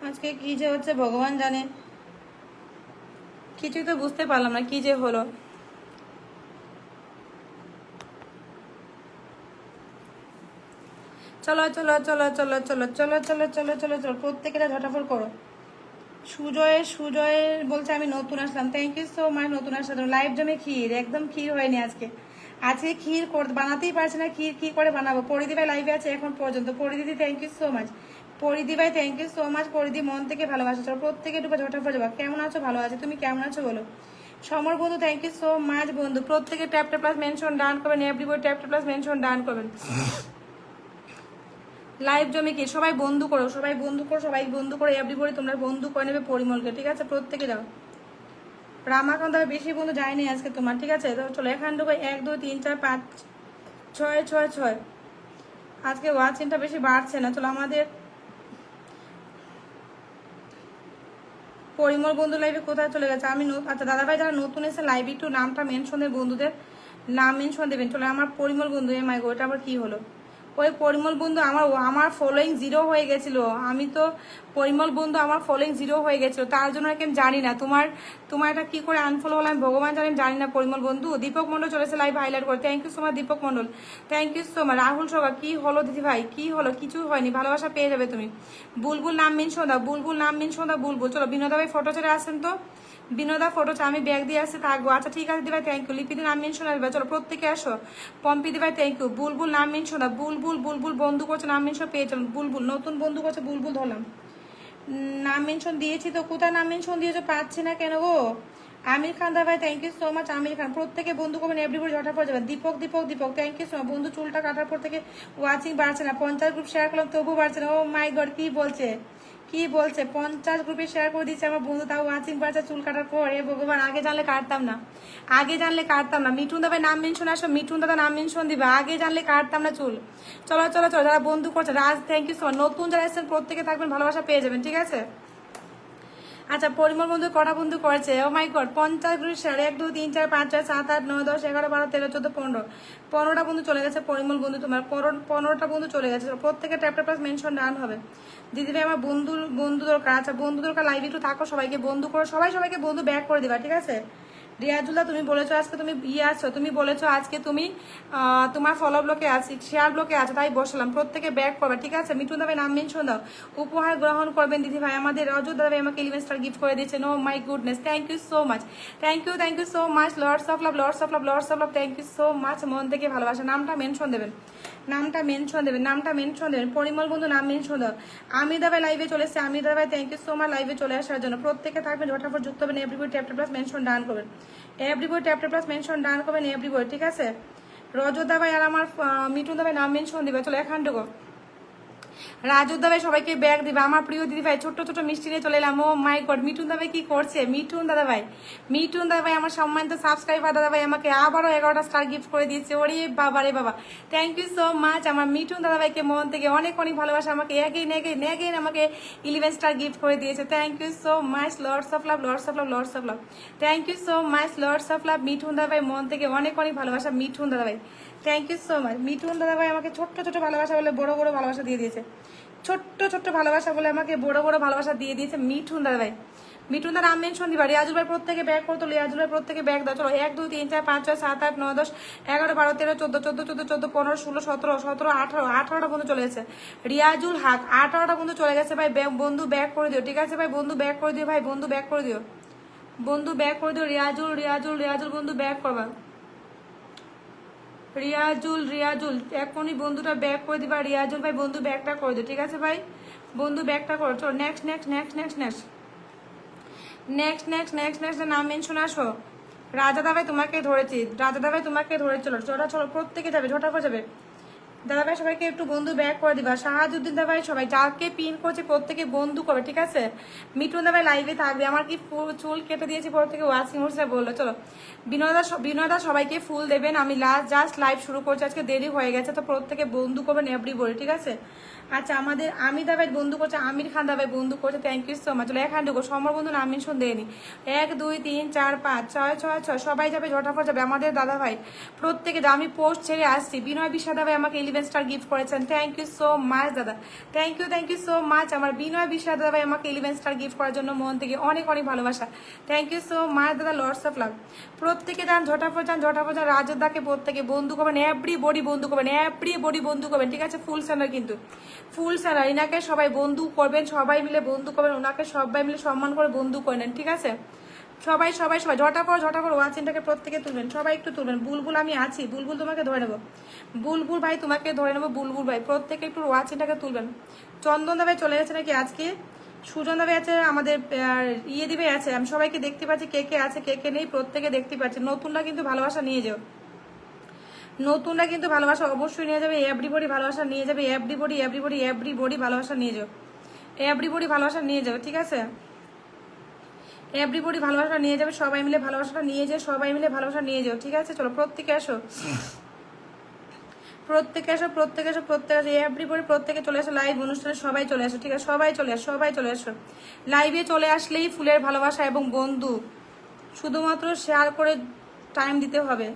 আজকে কি যে হচ্ছে ভগবান জানে, কিছুই তো বুঝতে পারলাম না কি যে হলো। চলো চলো চলো চলো চলো চলো চলো চলো চলো চলো প্রত্যেকেটা ঝটাফট করো। সুজয়ের বলছে আমি নতুন আসলাম, থ্যাংক ইউ সো মাচ। নতুন আসলাম, লাইভ জমে ক্ষীর, একদম ক্ষীর হয়নি আজকে। আজকে ক্ষীর বানাতেই পারছি না, ক্ষীর কি করে বানাবো। পরিদি ভাই লাইভে আছে এখন পর্যন্ত। পরিদিদি থ্যাংক ইউ সো মাচ। পরিদি ভাই থ্যাংক ইউ সো মাচ। পরিদি মন থেকে ভালোবাসা। চলো প্রত্যেকে ডুবে ঝটাফট যাবা। কেমন আছো? ভালো আছো, তুমি কেমন আছো বলো। সমর বন্ধু থ্যাংক ইউ সো মাচ বন্ধু। প্রত্যেকে tap tap plus mention done করবেন, everybody tap tap plus mention done করবেন। লাইভ জমে কি সবাই বন্ধু করো, সবাই বন্ধু করো, সবাই বন্ধু করো, এভরিবডি তোমরা বন্ধু করে নেবে পরিমলকে, ঠিক আছে? প্রত্যেকে দাও। রামাকান্ত বেশি বন্ধু যায়নি আজকে তোমার, ঠিক আছে? তো চলো এখান থেকে 1 2 3 4 5 6 6 6 আজকে ওয়াচিংটা বেশি বাড়ছে না। চলো আমাদের পরিমল বন্ধু লাইভে কোথায় চলে গেছে? আমি আচ্ছা দাদাভাই যারা নতুন এসে লাইভে একটু নামটা মেনশন দেবেন, বন্ধুদের নাম মেনশন দেবেন। চলো আমার পরিমল বন্ধু, এ মাই গো, এটা আবার কি হলো? ওই পরিমল বন্ধু আমার ফলোয়িং 0 হয়ে গেছিল। আমি তো পরিমল বন্ধু আমার ফলোয়িং 0 হয়ে গেছিল, তার জন্য আমি জানি না তোমার এটা কি করে আনফলো হলো, আমি ভগবান জানি, জানি না। পরিমল বন্ধু দীপক মন্ডল চলেছে লাইভ হাইলাইট করে, thank you so much Deepak Mondal, thank you so much. Rahul Sarkar কি হলো দিদি ভাই, কি হলো? কিছু হয়নি, ভালোবাসা পেয়ে যাবে তুমি। বুলবুল নাম মেনশন দাও, বুলবুল নাম মেনশন দাও, বুলবুল। চলো বিনোদা ভাই ফটো ছেড়ে আসেন তো, বিনোদা ফটো আমি ব্যাগ দিয়ে আসতে থাকবো। আচ্ছা ঠিক আছে দিভাই, থ্যাংক ইউ। লিপিদি নাম মেনশন আসবে, চলো প্রত্যেকে আসো। পম্পি দিভাই থ্যাংক ইউ। বুলবুল নাম মেনশন দাও, বুলবুল বুলবুল বন্ধু করছে, নাম মেনশন পেয়ে চলুন। বুলবুল নতুন বন্ধু করছে, বুলবুল ধরলাম। নাম মেনশন দিয়েছি তো, কোথায় নাম মেনশন দিয়েছো? পাচ্ছি না কেন গো। আমির খান দা ভাই thank you so much. Aamir Khan প্রত্যেকে বন্ধু করবেন, এভরিবডি জটা পড়ে যাবে। Deepak Deepak Deepak thank you so much বন্ধু। চুলটা কাটার পর থেকে ওয়াচিং বাড়ছে না, 50 গ্রুপ শেয়ার করলাম তবু বাড়ছে না। ও মাই গড, কি বলছে কি বলছে? 50 গ্রুপে শেয়ার করে দিচ্ছে আমার বন্ধু, তাও ওয়াচিং বাড়ছে চুল কাটার পর। এ ভগবান, আগে জানলে কাটতাম না, আগে জানলে কাটতাম না। মিঠুন দাদা নাম মেনশন আসো, মিঠুন দাদা নাম মেনশন দিবে, আগে জানলে কাটতাম না চুল। চলো চলো চলো, যারা বন্ধু করছে রাজ থ্যাংক ইউ সো মাচ। নতুন যারা এসেছেন প্রত্যেকে থাকবেন, ভালোবাসা পেয়ে যাবেন, ঠিক আছে? আচ্ছা পরিমল বন্ধু কটা বন্ধু করেছে? ও মাই গড, 50 গ্রুপ শেয়ার, 1 2 3 4 5 6 7 8 9 10 11 12 13 14 15 15টা বন্ধু চলে গেছে। পরিমল বন্ধু তোমার 15টা বন্ধু চলে গেছে। প্রত্যেকে ট্যাপ ট্যাপ প্লাস মেনশন ডান হবে। দিদিভাই আমার বন্ধু দরকার। আচ্ছা বন্ধু দরকার, লাইভ একটু থাকো, সবাইকে বন্ধু করো, সবাইকে বন্ধু ব্যাক করে দিবা, ঠিক আছে? রিয়াজুল্লাহ তুমি বলেছো আজকে তুমি আছো, তুমি বলেছো আজকে তুমি তোমার ফলো ব্লকে আছি, শেয়ার ব্লকে আছে, তাই বসলাম। প্রত্যেকে ব্যাক করবে, ঠিক আছে? মিঠুন দাবে নাম মেনশন দাও। উপহার গ্রহণ করবেন দিদি ভাই। আমাদের রজত দাবে আমাকে 11 স্টার গিফট করে দিয়েছে। No my goodness, thank you so much, thank you so much. Loads of love, loads of love, loads of love, thank you so much. মন থেকে ভালোবাসা, নামটা মেনশন দেবেন, নামটা মেনশন দেবেন, নামটা মেনশন দেবেন। পরিমল বন্ধু নাম মেনশন দাও। আমি দাবাই লাইভে চলে এসেছে, আমি দাবাই থ্যাংক ইউ সো মাচ লাইভে চলে আসার জন্য। প্রত্যেকে থাকবেন, ঝটাফট যুক্ত হবেন, everybody tap tap plus mention done করবেন, everybody tap tap plus mention done করবেন, এভরিবডি, ঠিক আছে? রজত দাবাই আর আমার মিঠুন দাবাই নাম মেনশন দিবে। চলো এখানটুকু রাজু দাবাই সবাইকে ব্যাগ দিবে। আমার প্রিয় দিদি ভাই ছোট্ট ছোট মিষ্টি নিয়ে চলে এলাম। ও মাই গড, মিঠুন দাবাই কি করছে? মিঠুন দাদা ভাই আমার সম্মানিত সাবস্ক্রাইবার দাদা ভাই আমাকে আবারও 11টা স্টার গিফট করে দিয়েছে। ওরে বাবা রে বাবা, থ্যাংক ইউ সো মাচ। আমার মিঠুন দাদা ভাইকে মন থেকে অনেক অনেক ভালোবাসা, আমাকে এগেইন আমাকে 11 স্টার গিফট করে দিয়েছে। Thank you so much, loads of love, loads of love, loads of love, thank you so much, loads of love. Mithun দাদা ভাই মন থেকে অনেক অনেক ভালোবাসা, মিঠুন দাদা ভাই thank you so much. Mithun দাদা ভাই আমাকে ছোট্ট ছোট ভালোবাসা বলে বড় বড় ভালোবাসা দিয়ে দিয়েছে, ছোট্ট ছোট্ট ভালোবাসা বলে আমাকে বড় বড় ভালোবাসা দিয়ে দিয়েছে মিঠুন দাদা ভাই। মিঠুন দাদা নাম মেনশন দিবা। রিয়াজুল ভাই প্রত্যেকে ব্যাগ করতো, রিয়াজুল ভাই প্রত্যেকে ব্যাগ দাও। চলো 1 2 3 4 5 6 7 8 9 10 11 12 13 14 14 14 15 16 17 17 18 18টা বন্ধু চলে গেছে। রিয়াজুল হাক 18টা বন্ধু চলে গেছে ভাই। বন্ধু ব্যাগ করে দিও, ঠিক আছে ভাই? বন্ধু ব্যাগ করে দিও ভাই, বন্ধু ব্যাগ করে দিও, বন্ধু ব্যাগ করে দিও। রিয়াজুল বন্ধু ব্যাগ করবা। রিয়াজুল এখনই বন্ধুটা ব্যাক করে দিবা। রিয়াজুল ভাই বন্ধু ব্যাকটা করে দিও, ঠিক আছে ভাই? বন্ধু ব্যাকটা করো। চলো next next next next next next next next next নাম মেনশন আসো। রাজা দাবাই তোমাকে ধরেছি, রাজা দাবাই তোমাকে ধরে। চলো চলো চলো প্রত্যেকে যাবে, ঝোটা করে যাবে। দাদাভাই সবাইকে একটু বন্ধু ব্যাক করে দিবা। শাহাজুদ্দিন দাদাভাই সবাই যাকে পিন করছে প্রত্যেকে বন্ধু করবে, ঠিক আছে? মিঠুন দাদাভাই লাইভে থাকবে। আমার কি চুল কেটে দিয়েছি প্রত্যেকে ওয়াচিং হচ্ছে বললো। চলো বিনয়দা সবাইকে ফুল দেবেন। আমি জাস্ট লাইভ শুরু করছি, আজকে দেরি হয়ে গেছে, তো প্রত্যেকে বন্ধু করবেন এভরিবডি, ঠিক আছে? আচ্ছা আমাদের আমি দাবাই বন্ধু করছে, আমির খান দাবাই বন্ধু করছে, থ্যাংক ইউ সো মাচ। চলো এখান থেকে সমর বন্ধু নাম মেনশন দেয়নি। 1 2 3 4 5 6 6 6 সবাই যাবে, ঝটাফট যাবে। আমাদের দাদা ভাই প্রত্যেকে আমি পোস্ট ছেড়ে আসছি। বিনয় বিশ্বাস দাবাই আমাকে 11 স্টার গিফট করেছেন, থ্যাংক ইউ সো মাচ দাদা, থ্যাংক ইউ সো মাচ। আমার বিনয় বিশ্বাস দাদা ভাই আমাকে 11 স্টার গিফট করার জন্য মন থেকে অনেক অনেক ভালোবাসা, থ্যাংক ইউ সো মাচ দাদা, লর্ডস অফ লাভ। প্রত্যেকে যান ঝটাফট যান, রাজদাকে প্রত্যেকে বন্ধু করবেন, এভরিবডি বন্ধু করবেন, এভরিবডি বন্ধু করবেন, ঠিক আছে? ফুল স্যালার কিন্তু ফুল স্যালার, ইনাকে সবাই বন্ধু করবেন, সবাই মিলে বন্ধু করবেন, ওনাকে সবাই মিলে সম্মান করে বন্ধু করে নেন, ঠিক আছে? সবাই সবাই সবাই ঝটাফট ওয়াচিনটাকে প্রত্যেকে তুলবেন, সবাই একটু তুলবেন। বুলবুল আমি আছি, বুলবুল তোমাকে ধরে নেবো, বুলবুল ভাই তোমাকে ধরে নেবো, বুলবুল ভাই প্রত্যেকে একটু ওয়াচিনটাকে তুলবেন। চন্দন দাবাই চলে গেছে নাকি আজকে, সুজন দাবাই আছে, আমাদের ইয়ে দিবে আছে, আমি সবাইকে দেখতে পাচ্ছি কে কে আছে কে কে নেই, প্রত্যেকে দেখতে পাচ্ছি। নতুনরা কিন্তু ভালোবাসা নিয়ে যাও, নতুনরা কিন্তু ভালোবাসা অবশ্যই নিয়ে যাবে, এভরিবডি ভালোবাসা নিয়ে যাবে, এভরিবডি ভালোবাসা নিয়ে যাও, এভরিবডি ভালোবাসা নিয়ে যাবে, ঠিক আছে? এভরিবডি ভালোবাসা নিয়ে যাবে, সবাই মিলে ভালোবাসাটা নিয়ে যাও, সবাই মিলে ভালোবাসা নিয়ে যাও, ঠিক আছে? চলো প্রত্যেকে আসো, প্রত্যেকে আসো, প্রত্যেকে আসো, প্রত্যেকে আসো, এভরিবডি প্রত্যেকে চলে আসো, লাইভ অনুষ্ঠানে সবাই চলে আসো, ঠিক আছে? সবাই চলে আসো, সবাই চলে আসো। লাইভে চলে আসলেই ফুলের ভালোবাসা এবং বন্ধু, শুধুমাত্র শেয়ার করে টাইম দিতে হবে।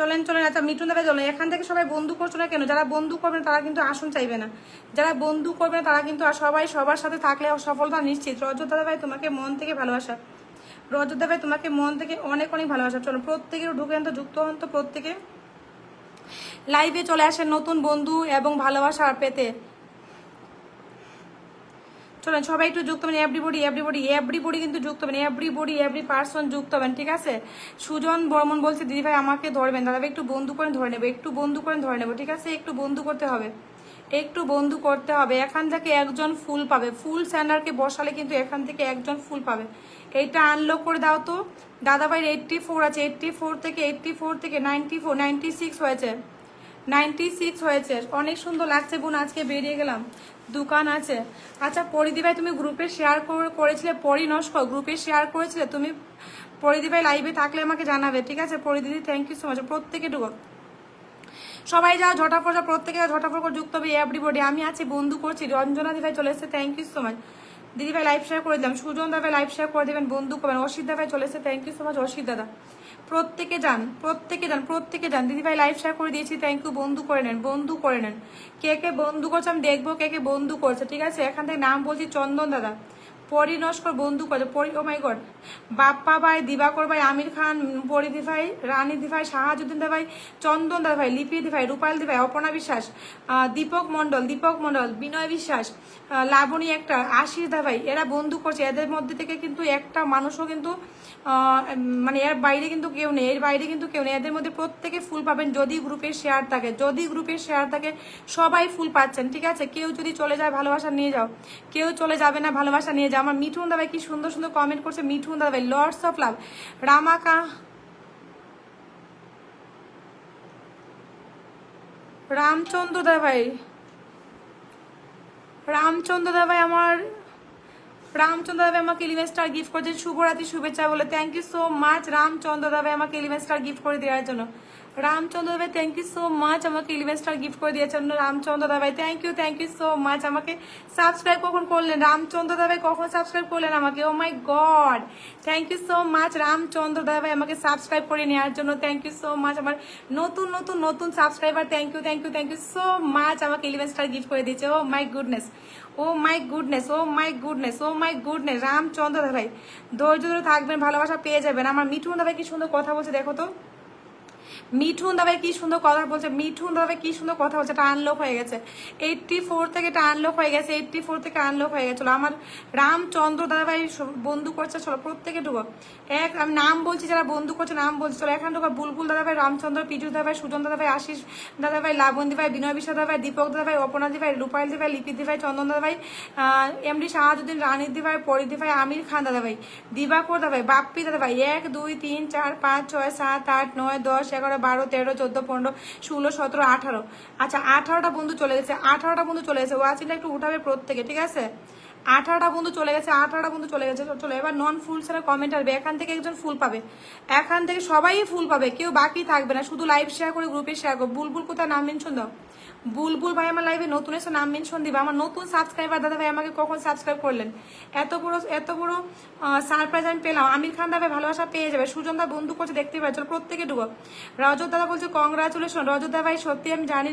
চলেন চলেন, আচ্ছা মিঠুন দাদা চলেন, এখান থেকে সবাই বন্ধু করছো না কেন? যারা বন্ধু করবে না তারা কিন্তু আসন চাইবে না, যারা বন্ধু করবে না তারা কিন্তু সবাই সবার সাথে থাকলে সফলতা নিশ্চিত। রজত দাদা ভাই তোমাকে মন থেকে ভালোবাসা, রজত দাদা ভাই তোমাকে মন থেকে অনেক অনেক ভালোবাসা। চলো প্রত্যেকের ঢুকেন তো, যুক্ত হন তো প্রত্যেকে, লাইভে চলে আসেন নতুন বন্ধু এবং ভালোবাসা পেতে। চলেন সবাই একটু যুক্ত হবেন, এভরিবডি কিন্তু যুক্ত হবেন, এভরি পার্সন যুক্ত হবেন, ঠিক আছে? সুজন বর্মন বলছে দিদি ভাই আমাকে ধরবেন, দাদা ভাই একটু বন্ধু করে ধরে নেবো, একটু বন্ধু করে ধরে নেবো, ঠিক আছে? একটু বন্ধু করতে হবে, একটু বন্ধু করতে হবে। এখান থেকে একজন ফুল পাবে, ফুল স্যান্ডারকে বসালে কিন্তু এখান থেকে একজন ফুল পাবে। এইটা আনলক করে দাও তো দাদা ভাই, 84 আছে, 84 থেকে 94 96 হয়েছে, 96 হয়েছে, অনেক সুন্দর লাগছে বোন, আজকে বেরিয়ে গেলাম, দোকান আছে। আচ্ছা পরিদি ভাই তুমি গ্রুপে শেয়ার করেছিলে, পরি নস্কর গ্রুপে শেয়ার করেছিলে তুমি, পরিদি ভাই লাইভে থাকলে আমাকে জানাবে, ঠিক আছে? পরিদিদি থ্যাংক ইউ সো মাচ, প্রত্যেকে ঢুকো, সবাই যাও ঝটাফট, প্রত্যেকে ঝটাফট করে যুক্ত হবে, এভরিবডি। আমি আছি বন্ধু করছি, রঞ্জনা দিদি ভাই চলে এসেছে, থ্যাংক ইউ সো মাচ দিদি ভাই, লাইভ শেয়ার করে দিলাম। সুজন দাদা লাইভ শেয়ার করে দেবেন, বন্ধু করবেন। অসিত দাদা ভাই চলে এসেছে, thank you so much Asit দাদা, প্রত্যেকে যান, প্রত্যেকে যান, প্রত্যেকে যান। দিদি ভাই লাইভ শেয়ার করে দিয়েছি, থ্যাংক ইউ, বন্ধু করে নেন, বন্ধু করে নেন। কে কে বন্ধু করছে আমি দেখবো, কে কে বন্ধু করছে, ঠিক আছে? এখান থেকে নাম বলছি, চন্দন দাদা, পরি নস্কর বন্ধু করে, পরি, ও মাই গড, বাপ্পা ভাই, দিবাকর ভাই, আমির খান, পরিদি ভাই, রানী দি ভাই, শাহাজুদ্দিন দা ভাই, চন্দন দা ভাই, লিপি দি ভাই, রূপাল দি ভাই, অপর্ণা বিশ্বাস, দীপক মন্ডল, বিনয় বিশ্বাস, লাবণী একটা, আশিস দা ভাই, এরা বন্ধু করছে। এদের মধ্যে থেকে কিন্তু একটা মানুষও কিন্তু মানে এর বাইরে কিন্তু কেউ নেই, এর বাইরে কিন্তু কেউ নেই, এদের মধ্যে প্রত্যেকে ফুল পাবেন যদি গ্রুপে শেয়ার থাকে, যদি গ্রুপে শেয়ার থাকে সবাই ফুল পাচ্ছেন, ঠিক আছে? কেউ যদি চলে যায় ভালোবাসা নিয়ে যাও, কেউ চলে যাবে না, ভালোবাসা নিয়ে যাও। আমার মিঠুন দাবাই কি সুন্দর সুন্দর কমেন্ট করছে, মিঠুন দাবাই, লর্ডস অফ লাভ, রামাকা, রামচন্দ্র দাবাই, রামচন্দ্র দাবাই আমার, রামচন্দ্র দাবাই আমাকে 11 স্টার গিফট করেছে, শুভরাত্রি শুভেচ্ছা বলে, thank you so much Ramchandra দাবাই আমাকে 11 স্টার গিফট করে দেওয়ার জন্য। রামচন্দ্র দাবাই থ্যাংক ইউ সো মাচ আমাকে 11 স্টার গিফট করে দিয়েছেন। রামচন্দ্র দাবাই থ্যাংক ইউ সো মাচ। আমাকে সাবস্ক্রাইব কখন করলেন রামচন্দ্র দাবাই, কখন সাবস্ক্রাইব করলেন আমাকে? Oh my God, thank you so much Ramchandra দাবাই আমাকে সাবস্ক্রাইব করে নেওয়ার জন্য, থ্যাংক ইউ সো মাচ। আমার নতুন নতুন নতুন subscriber, thank you so much আমাকে 11 স্টার গিফট করে দিয়েছে। Oh my goodness, oh my goodness, oh my goodness, oh my goodness. Ramchandra দাবাই ধৈর্য ধরে থাকবেন, ভালোবাসা পেয়ে যাবেন। আমার মিঠুন দাবাই কি সুন্দর কথা বলছে দেখো তো, মিঠুন দাবাই কি সুন্দর কথা বলছে, মিঠুন দাবাই কি সুন্দর কথা বলছে। এটা আনলক হয়ে গেছে 84 থেকে, এটা আনলক হয়ে গেছে 84 থেকে আনলক হয়ে গেছে। আমার রামচন্দ্র দাদাভাই বন্ধু করছে, চলো প্রত্যেকে ঢুকো। এক আমি নাম বলছি, যারা বন্ধু করছে নাম বলছি, চলো এখানে ঢুকো। বুলবুল দাদাভাই, রামচন্দ্র, পিজু দাদাভাই, সুজন দাদাভাই, আশিস দাদাভাই, লাবণী ভাই, বিনয় বিশ্বাস দাদাভাই, দীপক দাদাভাই, অপর্ণা দিভাই, রূপাল দিভাই, লিপি দিভাই, চন্দন দাদাভাই, এমডি শাহাজুদ্দিন, রানী দিভাই, পরি ভাই, আমির খান দাদাভাই, দিবাকর দাদাভাই, বাপ্পি দাদাভাই, 1 2 3 4 5 6 7 8 9 10 11 12 13 14 15 16 17 18। আচ্ছা 18টা বন্ধু চলে গেছে, 18টা বন্ধু চলে গেছে। ওয়াচিংটা একটু উঠাবে প্রত্যেকে, ঠিক আছে? 18টা বন্ধু চলে গেছে, 18টা বন্ধু চলে গেছে। চলো এবার নন ফুল ছাড়া কমেন্ট আসবে, এখান থেকে একজন ফুল পাবে, এখান থেকে সবাই ফুল পাবে, কেউ বাকি থাকবে না। শুধু লাইভ শেয়ার করে গ্রুপে শেয়ার করো। বুলবুল কোথায়, নাম মেনশন দাও। বুলবুল ভাই আমার লাইভে নতুন এসে নাম মেনশন দিবা। আমার নতুন সাবস্ক্রাইবার দাদা ভাই আমাকে কখন সাবস্ক্রাইব করলেন, এত বড় সারপ্রাইজ আমি পেলাম। আমির খান দাদা ভালোবাসা পেয়ে যাবে। সুজন দা বন্ধু করছে দেখতে পাচ্ছ, প্রত্যেকে ডুবো। রজত দাদা বলছে কংগ্রাচুলেশন। রজত দা ভাই সত্যি আমি জানি না